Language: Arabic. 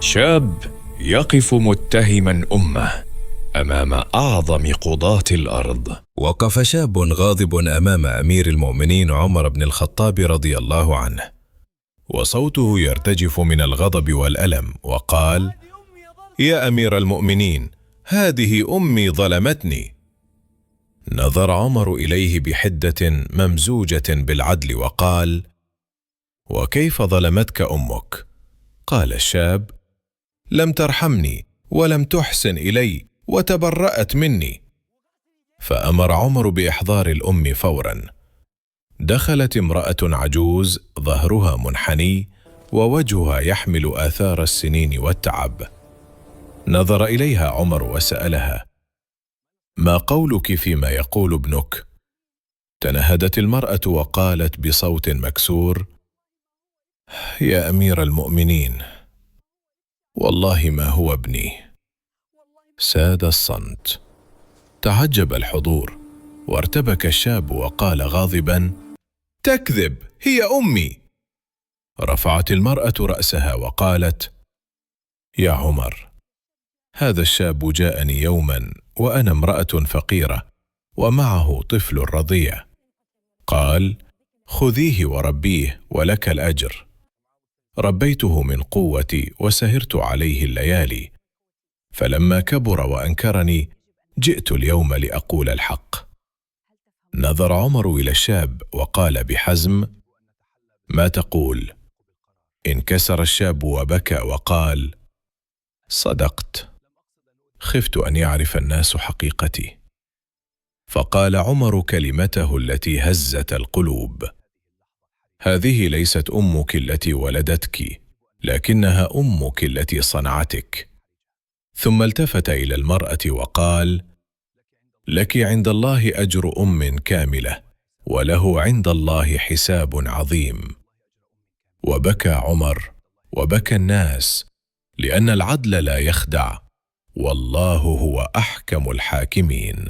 شاب يقف متهما أمه أمام أعظم قضاة الأرض. وقف شاب غاضب أمام أمير المؤمنين عمر بن الخطاب رضي الله عنه، وصوته يرتجف من الغضب والألم، وقال: يا أمير المؤمنين، هذه أمي ظلمتني. نظر عمر إليه بحدة ممزوجة بالعدل وقال: وكيف ظلمتك أمك؟ قال الشاب: لم ترحمني ولم تحسن إلي وتبرأت مني. فأمر عمر بإحضار الأم فورا. دخلت امرأة عجوز ظهرها منحني ووجهها يحمل آثار السنين والتعب. نظر إليها عمر وسألها: ما قولك فيما يقول ابنك؟ تنهدت المرأة وقالت بصوت مكسور: يا أمير المؤمنين، والله ما هو ابني. ساد الصمت. تعجب الحضور، وارتبك الشاب وقال غاضبا: تكذب، هي أمي. رفعت المرأة رأسها وقالت: يا عمر، هذا الشاب جاءني يوما وأنا امرأة فقيرة ومعه طفل رضيع. قال: خذيه وربيه ولك الأجر. ربيته من قوتي وسهرت عليه الليالي، فلما كبر وأنكرني جئت اليوم لأقول الحق. نظر عمر إلى الشاب وقال بحزم: ما تقول؟ انكسر الشاب وبكى وقال: صدقت، خفت أن يعرف الناس حقيقتي. فقال عمر كلمته التي هزت القلوب: هذه ليست أمك التي ولدتك، لكنها أمك التي صنعتك. ثم التفت إلى المرأة وقال: لك عند الله أجر أم كاملة، وله عند الله حساب عظيم. وبكى عمر وبكى الناس، لأن العدل لا يخدع، والله هو أحكم الحاكمين.